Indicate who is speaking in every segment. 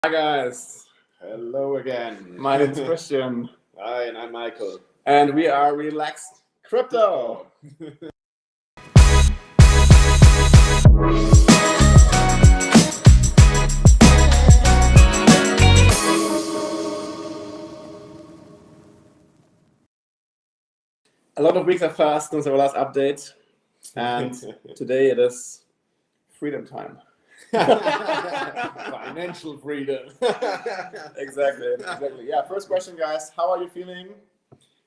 Speaker 1: Hi guys,
Speaker 2: Hello again.
Speaker 1: my name is Kristiaan
Speaker 2: Hi, and I'm Michael.
Speaker 1: and we are Relaxed Crypto. A lot of weeks have passed since our last update, and today it is freedom time.
Speaker 2: Financial freedom.
Speaker 1: Exactly. Yeah, first question, guys. How are you feeling?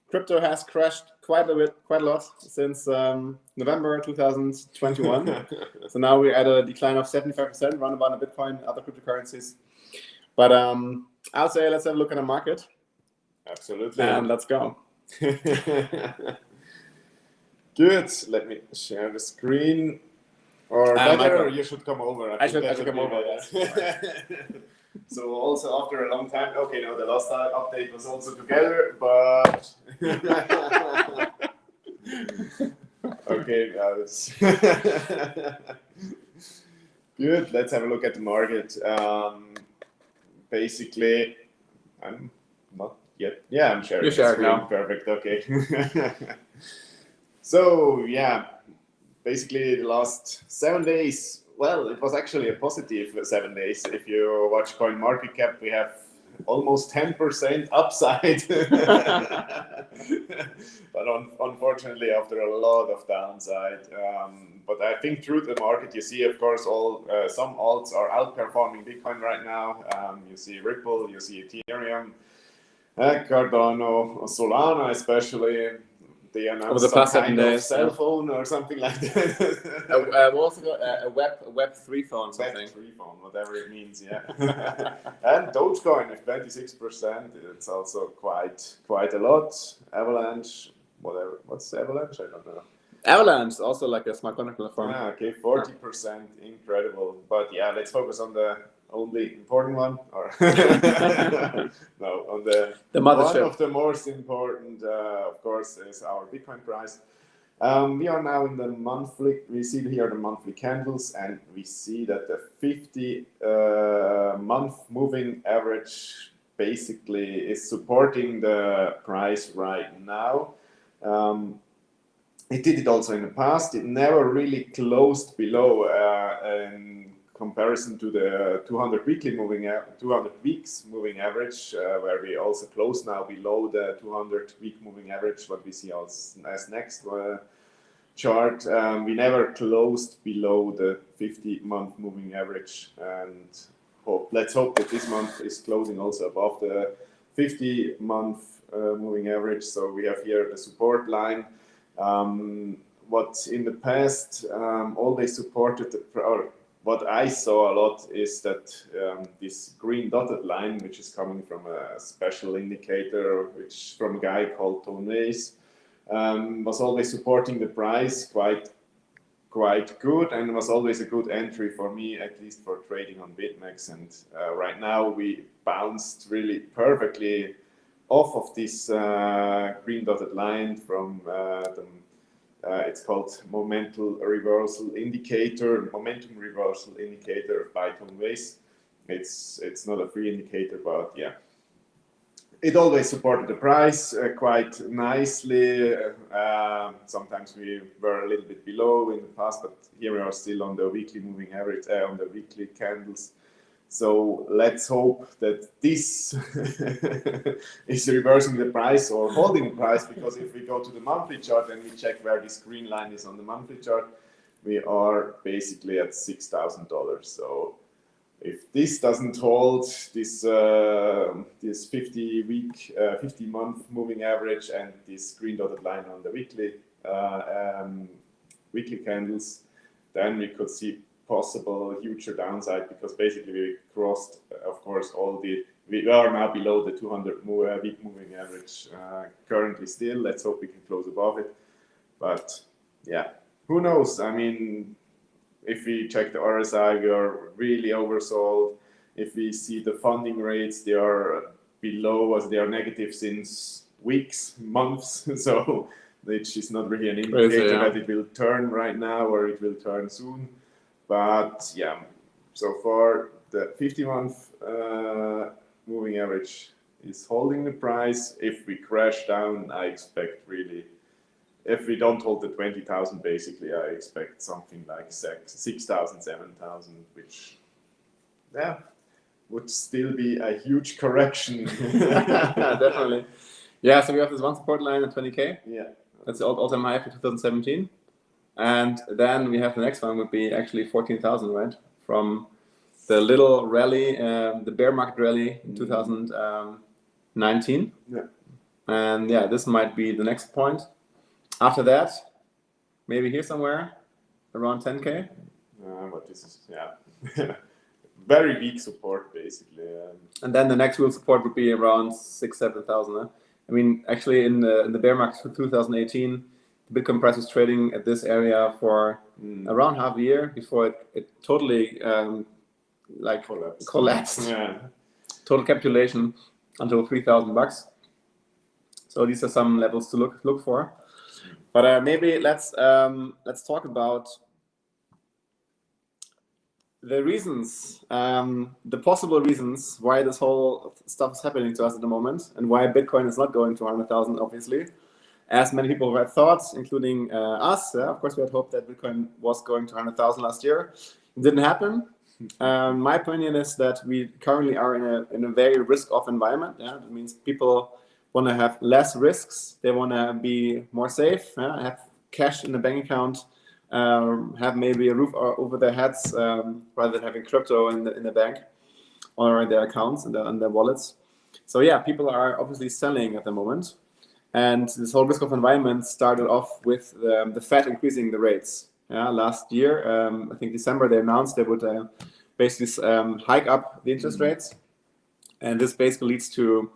Speaker 1: Crypto has crashed quite a lot since November 2021. So now we're at a decline of 75%, round about in Bitcoin, other cryptocurrencies. But I'll say let's have a look at the market
Speaker 2: Absolutely.
Speaker 1: and let's go.
Speaker 2: Good. Let me share the screen. Or better,
Speaker 1: Michael.
Speaker 2: you should come over.
Speaker 1: I should come over.
Speaker 2: So also after a long time, okay, no, the last update was also together, but okay, guys. Good. Let's have a look at the market. Basically, I'm not yet. Yeah, I'm sharing.
Speaker 1: You share it now.
Speaker 2: Perfect. Okay. So yeah, basically the last 7 days. Well, it was actually a positive 7 days. If you watch CoinMarketCap, we have almost 10% upside. But unfortunately, after a lot of downside. But I think through the market, you see, of course, some alts are outperforming Bitcoin right now. You see Ripple, you see Ethereum, Cardano, Solana, especially. They announced some kind of cell phone or something like that.
Speaker 1: Also a Web 3 phone, something.
Speaker 2: Web 3 phone, whatever it means, yeah. And Dogecoin with 26%, it's also quite a lot. Avalanche, whatever. What's Avalanche? I don't know.
Speaker 1: Avalanche, also like a smart contract platform.
Speaker 2: Ah, okay, 40%, incredible. But yeah, let's focus on the only important one, or no, on the
Speaker 1: mothership.
Speaker 2: One of the most important, of course, is our Bitcoin price. We are now in the monthly. We see here the monthly candles, and we see that the 50 month moving average basically is supporting the price right now. It did it also in the past. It never really closed below in comparison to the 200 weeks moving average, where we also close now below the 200 week moving average. What we see as next chart, we never closed below the 50-month moving average, and let's hope that this month is closing also above the 50-month moving average. So we have here the support line. What in the past always supported or what I saw a lot is that this green dotted line, which is coming from a special indicator, which from a guy called Tom Weiss, was always supporting the price quite good, and was always a good entry for me, at least for trading on BitMEX. And right now we bounced really perfectly off of this green dotted line from it's called momentum reversal indicator by Tom Weiss. It's not a free indicator, but yeah, it always supported the price quite nicely. Sometimes we were a little bit below in the past, but here we are still on the weekly moving average, on the weekly candles. So let's hope that this is reversing the price or holding the price, because if we go to the monthly chart and we check where this green line is on the monthly chart, we are basically at $6,000. So if this doesn't hold, this 50-month moving average and this green dotted line on the weekly candles, then we could see possible huge downside, because basically we crossed, of course, we are now below the 200 week moving average currently still. Let's hope we can close above it. But yeah, who knows? I mean, if we check the RSI, we are really oversold. If we see the funding rates, they are below us. They are negative since weeks, months. So which is not really an indicator that it will turn right now or it will turn soon. But yeah, so far the 50-month moving average is holding the price. If we crash down, I expect really, if we don't hold the 20,000, basically, I expect something like 6,000, 7,000, which, yeah, would still be a huge correction.
Speaker 1: Definitely. Yeah, so we have this one support line at 20K.
Speaker 2: Yeah.
Speaker 1: That's the all-time high for 2017. And then we have the next one would be actually 14,000, right? From the little rally, the bear market rally in 2019.
Speaker 2: Yeah.
Speaker 1: And yeah, this might be the next point. After that, maybe here somewhere, around 10K.
Speaker 2: But this is, yeah, very weak support, basically.
Speaker 1: And then the next real support would be around 6,000, 7,000. I mean, actually, in the bear market for 2018, the Bitcoin price was trading at this area for around half a year before it totally collapsed.
Speaker 2: Yeah.
Speaker 1: Total capitulation until $3,000. So these are some levels to look for. But maybe let's talk about the reasons, the possible reasons why this whole stuff is happening to us at the moment, and why Bitcoin is not going to 100,000, obviously. As many people had thought, including us. Of course, we had hoped that Bitcoin was going to 100,000 last year. It didn't happen. My opinion is that we currently are in a very risk-off environment. Yeah? That means people want to have less risks. They want to be more safe, have cash in the bank account, have maybe a roof over their heads rather than having crypto in the bank or in their accounts and their wallets. So yeah, people are obviously selling at the moment. And this whole risk-off environment started off with the Fed increasing the rates. Yeah, last year, I think December, they announced they would basically hike up the interest rates. And this basically leads to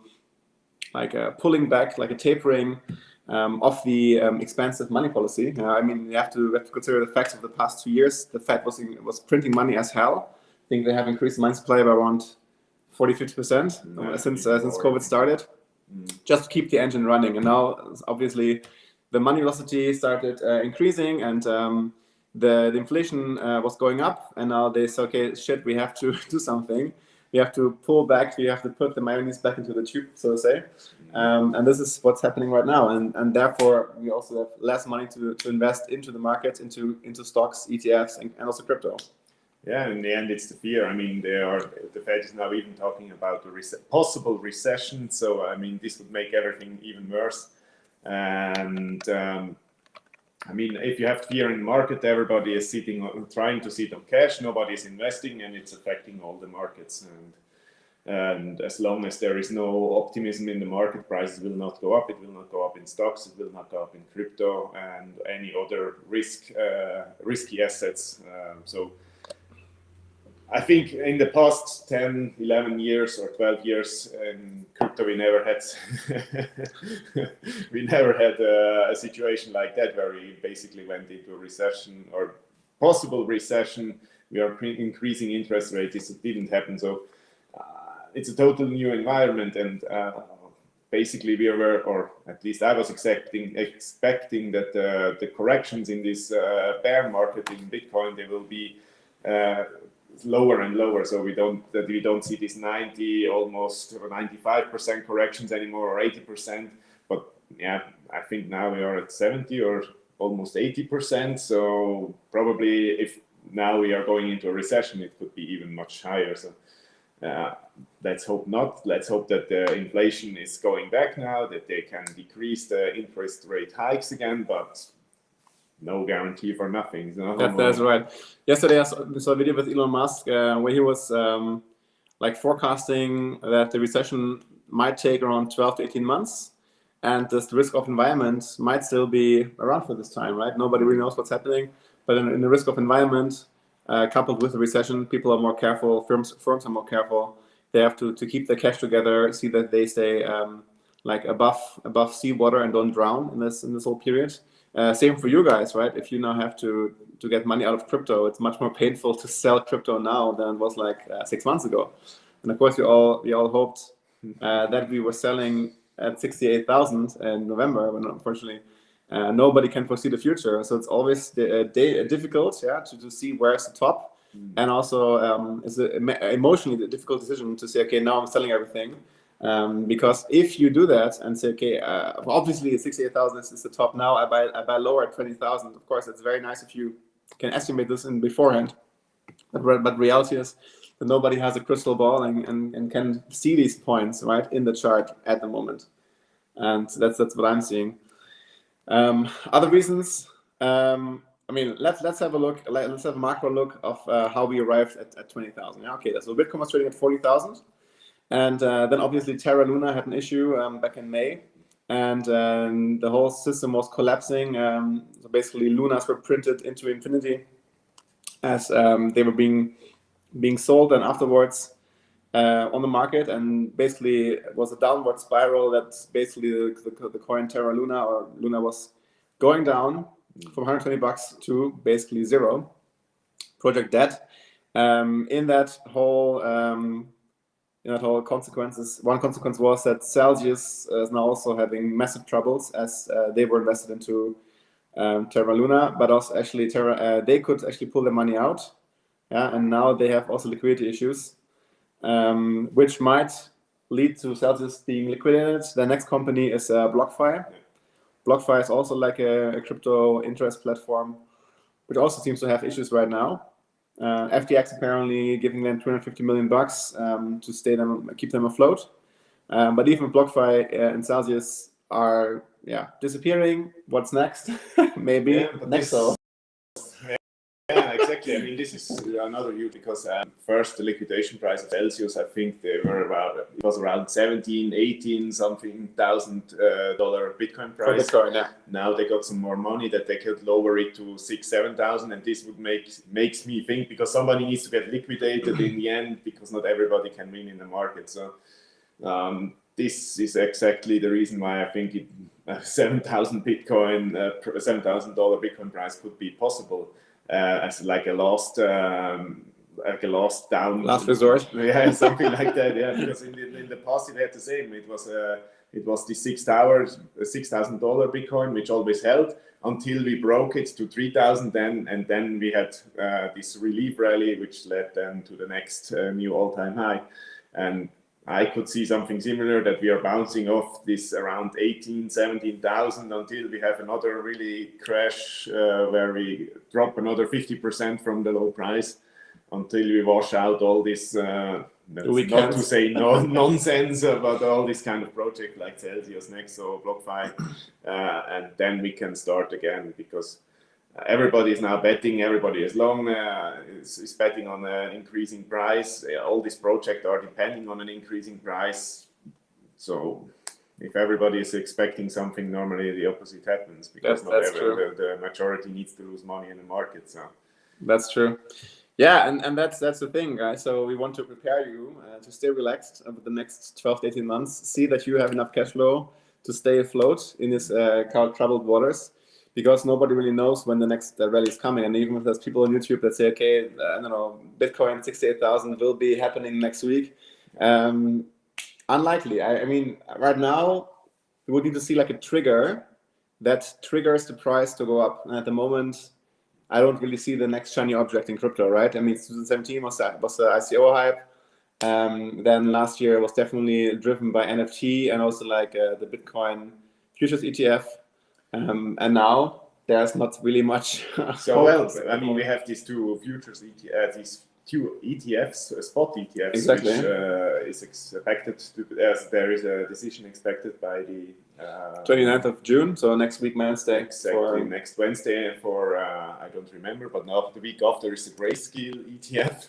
Speaker 1: like a pulling back, like a tapering of the expansive money policy. I mean, you have to consider the facts of the past 2 years. The Fed was printing money as hell. I think they have increased money supply by around 40-50% since COVID started, just to keep the engine running. And now, obviously, the money velocity started increasing, and the inflation was going up. And now they say, okay, shit, we have to do something. We have to pull back. We have to put the mayonnaise back into the tube, so to say. And this is what's happening right now. And therefore, we also have less money to invest into the market, into stocks, ETFs, and also crypto.
Speaker 2: Yeah, in the end, it's the fear. I mean, the Fed is now even talking about a possible recession. So, I mean, this would make everything even worse. And I mean, if you have fear in the market, everybody is trying to sit on cash. Nobody is investing, and it's affecting all the markets. And as long as there is no optimism in the market, prices will not go up. It will not go up in stocks. It will not go up in crypto and any other risky assets. So I think in the past 10, 11 years or 12 years in crypto, we never had a situation like that where we basically went into a recession or possible recession. We are increasing interest rates. It didn't happen. So it's a total new environment, and basically we were, or at least I was expecting that the corrections in this bear market in Bitcoin, they will be lower and lower, so we don't see this 90, almost 95% corrections anymore, or 80%. But yeah, I think now we are at 70 or almost 80%. So probably if now we are going into a recession, it could be even much higher. So let's hope not. Let's hope that the inflation is going back now, that they can decrease the interest rate hikes again, but no guarantee for nothing.
Speaker 1: That's right. Yesterday I saw a video with Elon Musk where he was forecasting that the recession might take around 12 to 18 months, and this risk-off environment might still be around for this time, right? Nobody really knows what's happening, but in the risk-off environment, coupled with the recession, people are more careful, firms are more careful. They have to keep their cash together, see that they stay above seawater and don't drown in this whole period. Same for you guys, right? If you now have to get money out of crypto, it's much more painful to sell crypto now than it was 6 months ago. And of course, we all hoped that we were selling at 68,000 in November, but unfortunately, nobody can foresee the future. So it's always difficult, to see where's the top. and also it's emotionally a difficult decision to say, okay, now I'm selling everything. Because if you do that and say, okay, obviously 68,000 is the top now, I buy lower at 20,000. Of course, it's very nice if you can estimate this in beforehand. But reality is that nobody has a crystal ball and can see these points right in the chart at the moment, and that's what I'm seeing. Other reasons. I mean, let's have a look. Let's have a macro look of how we arrived at 20,000. Yeah, okay. So Bitcoin was trading at 40,000. And then obviously Terra Luna had an issue back in May, and the whole system was collapsing. So basically, Lunas were printed into infinity as they were being sold, and afterwards on the market, and basically it was a downward spiral. That basically the coin Terra Luna or Luna was going down from $120 to basically zero. Project dead. In that whole consequences. One consequence was that Celsius is now also having massive troubles as they were invested into Terra Luna, but also actually Terra they could actually pull their money out, yeah, and now they have also liquidity issues, which might lead to Celsius being liquidated. The next company is BlockFi. BlockFi is also like a crypto interest platform, which also seems to have issues right now. FTX apparently giving them $250 million to keep them afloat. But even BlockFi and Celsius are disappearing. What's next? Maybe next.
Speaker 2: Yeah, exactly. I mean, this is another view because first the liquidation price of Celsius, I think it was around 17, 18 something thousand dollar Bitcoin price.
Speaker 1: Bitcoin, yeah.
Speaker 2: Now they got some more money that they could lower it to 6,000-7,000, and this would makes me think because somebody needs to get liquidated in the end because not everybody can win in the market. So this is exactly the reason why I think 7,000 Bitcoin, $7,000 Bitcoin price could be possible. As like a last
Speaker 1: resort,
Speaker 2: yeah, something like that. Yeah, because in the past it had the same. It was the $6,000 Bitcoin, which always held until we broke it to 3,000. And then we had this relief rally, which led then to the next new all-time high. And I could see something similar, that we are bouncing off this around 18, 17,000 until we have another really crash where we drop another 50% from the low price until we wash out all this, not to say nonsense, but all this kind of project like Celsius, Nexo, BlockFi, and then we can start again because everybody is now betting, everybody is long, is betting on an increasing price. All these projects are depending on an increasing price. So if everybody is expecting something, normally the opposite happens because the majority needs to lose money in the market. So
Speaker 1: that's true. Yeah, and that's the thing, guys. So we want to prepare you to stay relaxed over the next 12 to 18 months. See that you have enough cash flow to stay afloat in this troubled waters. Because nobody really knows when the next rally is coming. And even if there's people on YouTube that say, okay, I don't know, Bitcoin 68,000 will be happening next week. Unlikely. I mean, right now, we would need to see like a trigger that triggers the price to go up. And at the moment, I don't really see the next shiny object in crypto, right? I mean, 2017 was the ICO hype. Then last year was definitely driven by NFT and also like the Bitcoin futures ETF. And now there's not really much.
Speaker 2: So well, I mean, we have these two futures ETFs, these two ETFs, spot ETFs,
Speaker 1: exactly.
Speaker 2: Which is expected to. There is a decision expected by the
Speaker 1: 29th of June, so next week Wednesday.
Speaker 2: Exactly, next Wednesday for I don't remember, but now the week after is the Grayscale ETF.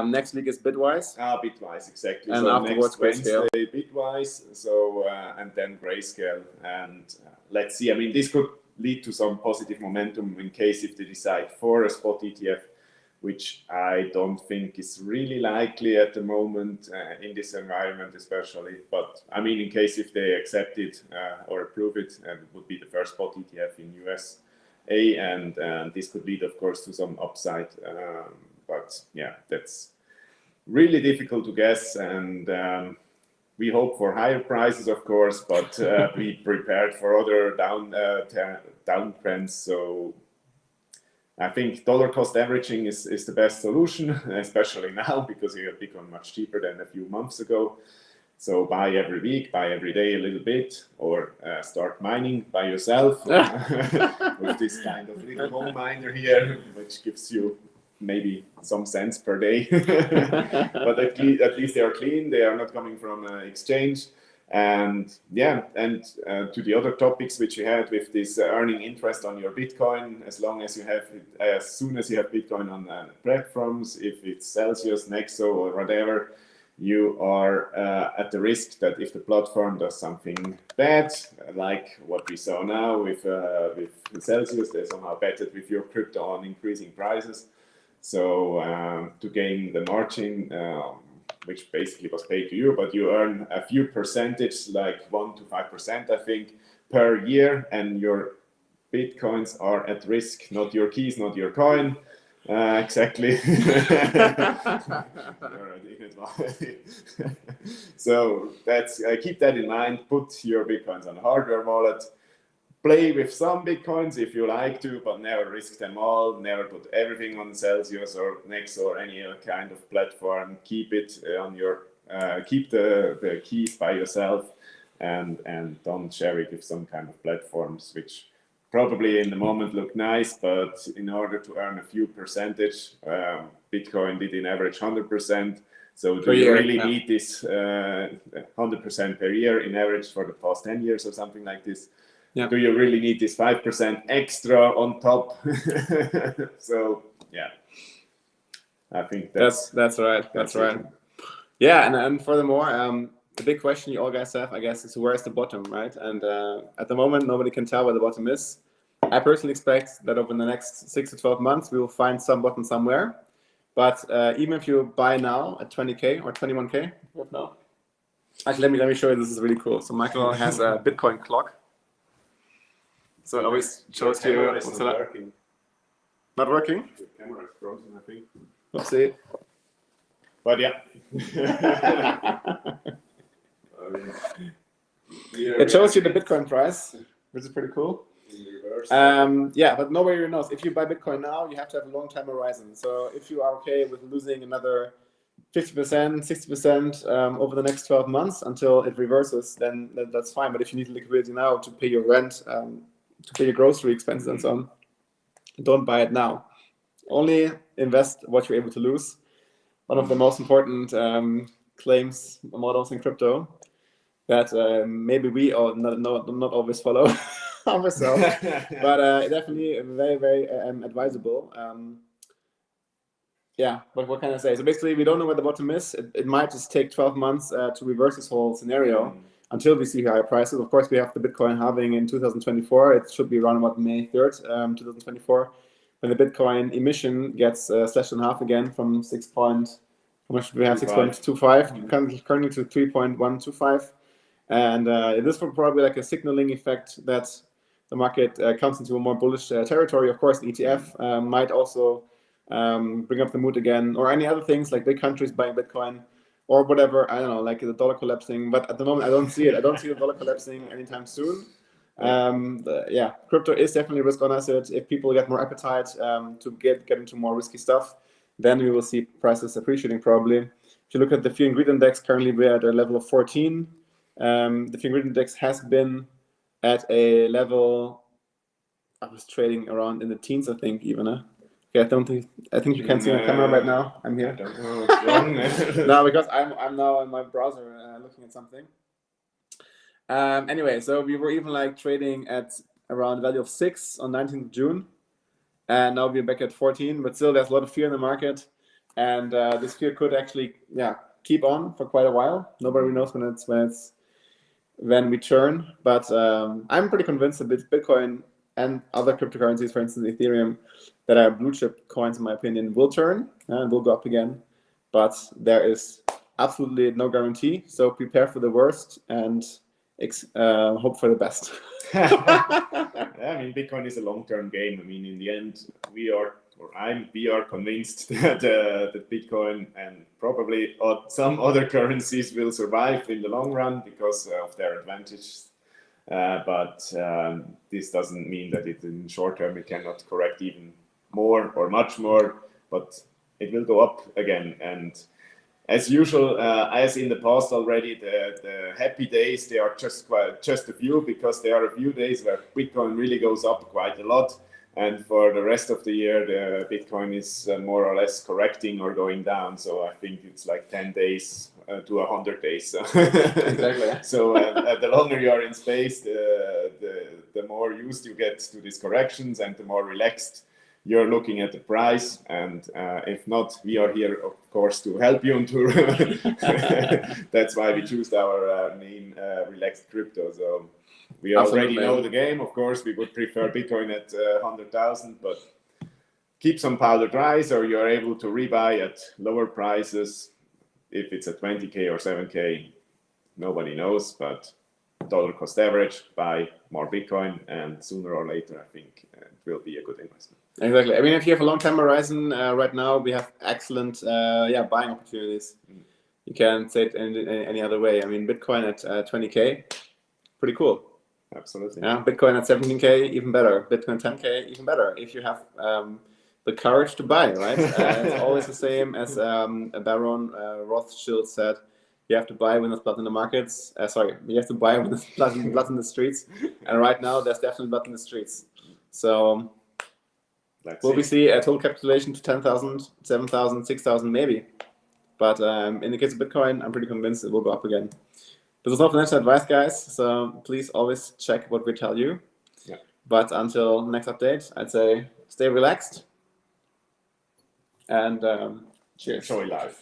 Speaker 1: Next week is Bitwise.
Speaker 2: Bitwise, exactly.
Speaker 1: And
Speaker 2: so
Speaker 1: afterwards
Speaker 2: next
Speaker 1: Grayscale.
Speaker 2: Wednesday, Bitwise. So and then Grayscale, and let's see. I mean, this could lead to some positive momentum in case if they decide for a spot ETF, which I don't think is really likely at the moment in this environment, especially. But I mean, in case if they accept it or approve it, it would be the first spot ETF in USA, and this could lead, of course, to some upside. But yeah, that's really difficult to guess, and we hope for higher prices, of course, but be prepared for other down trends. So I think dollar cost averaging is the best solution, especially now because you have Bitcoin much cheaper than a few months ago. So buy every week, buy every day a little bit, or start mining by yourself with this kind of little home miner here, which gives you maybe some cents per day. But at least they are clean. They are not coming from exchange. And yeah, and to the other topics which we had with this earning interest on your Bitcoin, as soon as you have Bitcoin on platforms, if it's Celsius, Nexo, or whatever, you are at the risk that if the platform does something bad, like what we saw now with Celsius, they somehow betted with your crypto on increasing prices. So to gain the margin, which basically was paid to you, but you earn a few percentage, like 1 to 5%, I think, per year, and your Bitcoins are at risk, not your keys, not your coin. Exactly. So that's keep that in mind. Put your Bitcoins on a hardware wallet. Play with some Bitcoins if you like to, but never risk them all. Never put everything on Celsius or Nexo or any other kind of platform. Keep it on your keep the keys by yourself, and don't share it with some kind of platforms which probably in the moment look nice, but in order to earn a few percentage, Bitcoin did in average 100%. So do you really need this 100% per year in average for the past 10 years or something like this? Yeah. Do you really need this 5% extra on top? So yeah, I think that's right. That's right.
Speaker 1: Yeah, and furthermore, the big question you all guys have, I guess, is where's the bottom, right? And at the moment, nobody can tell where the bottom is. I personally expect that over the next 6 to 12 months, we will find some bottom somewhere. But even if you buy now at 20K or 21K, now. Actually, let me show you. This is really cool. So Michael has a Bitcoin clock. So it always shows you.
Speaker 2: It's not working.
Speaker 1: Not working?
Speaker 2: The camera is frozen, I think.
Speaker 1: Let's see.
Speaker 2: But yeah.
Speaker 1: It shows you the Bitcoin price, which is pretty cool. Yeah, but nobody really knows. If you buy Bitcoin now, you have to have a long time horizon. So if you are okay with losing another 50%, 60% over the next 12 months until it reverses, then that's fine. But if you need liquidity now to pay your rent, to pay your grocery expenses and so on, don't buy it now. Only invest what you're able to lose. One of the most important claims models in crypto that maybe we all not always follow ourselves, but definitely very, very advisable. Yeah, but what can I say? So basically, we don't know where the bottom is. It might just take 12 months to reverse this whole scenario until we see higher prices. Of course, we have the Bitcoin halving in 2024. It should be around about May 3rd, 2024, when the Bitcoin emission gets slashed in half again from 6.25 currently to 3.125. And this will probably like a signaling effect that the market comes into a more bullish territory. Of course, the ETF might also bring up the mood again, or any other things like big countries buying Bitcoin or whatever. I don't know, like the dollar collapsing. But at the moment, I don't see it. I don't see the dollar collapsing anytime soon. Yeah, crypto is definitely a risk-on asset. If people get more appetite to get into more risky stuff, then we will see prices appreciating probably. If you look at the Fear and Greed Index, currently we're at a level of 14. The Fear and Greed Index has been at a level, I was trading around in the teens, I think, even. Okay, I think you can see my camera right now. I'm here.
Speaker 2: I don't know what's wrong.
Speaker 1: No, because I'm now in my browser looking at something. Anyway, so we were even like trading at around a value of 6 on 19th of June. And now we're back at 14, but still there's a lot of fear in the market. And this fear could actually, keep on for quite a while. Nobody knows when we turn. But I'm pretty convinced that Bitcoin and other cryptocurrencies, for instance, Ethereum, that are blue chip coins, in my opinion, will turn and will go up again. But there is absolutely no guarantee. So prepare for the worst and hope for the best.
Speaker 2: I mean, Bitcoin is a long-term game. I mean, in the end, we are convinced that Bitcoin and probably some other currencies will survive in the long run because of their advantages. But this doesn't mean that in short term it cannot correct even more or much more, but it will go up again. And as usual, as in the past already, the happy days, they are just a few, because there are a few days where Bitcoin really goes up quite a lot. And for the rest of the year, the Bitcoin is more or less correcting or going down. So I think it's like 10 days to 100 days.
Speaker 1: Exactly.
Speaker 2: So the longer you are in space, the more used you get to these corrections, and the more relaxed you're looking at the price. And if not, we are here, of course, to help you. And that's why we choose our name, Relaxed Crypto. So we already know the game. Of course, we would prefer Bitcoin at 100,000, but keep some powder dry, so you're able to rebuy at lower prices. If it's at 20K or 7K, nobody knows, but dollar cost average, buy more Bitcoin, and sooner or later, I think it will be a good investment.
Speaker 1: Exactly. I mean, if you have a long-term horizon, right now we have excellent buying opportunities. You can't say it any other way. I mean, Bitcoin at 20K, pretty cool.
Speaker 2: Absolutely.
Speaker 1: Yeah, Bitcoin at 17K, even better. Bitcoin 10K, even better. If you have the courage to buy, right? It's always the same as Baron Rothschild said. You have to buy when there's blood in the markets. You have to buy when there's blood in the streets. And right now, there's definitely blood in the streets. So will we see a total capitulation to 10,000, 7,000, 6,000, maybe? But in the case of Bitcoin, I'm pretty convinced it will go up again. This is not financial advice, guys, so please always check what we tell you.
Speaker 2: Yeah.
Speaker 1: But until next update, I'd say stay relaxed and cheers.
Speaker 2: Enjoy life.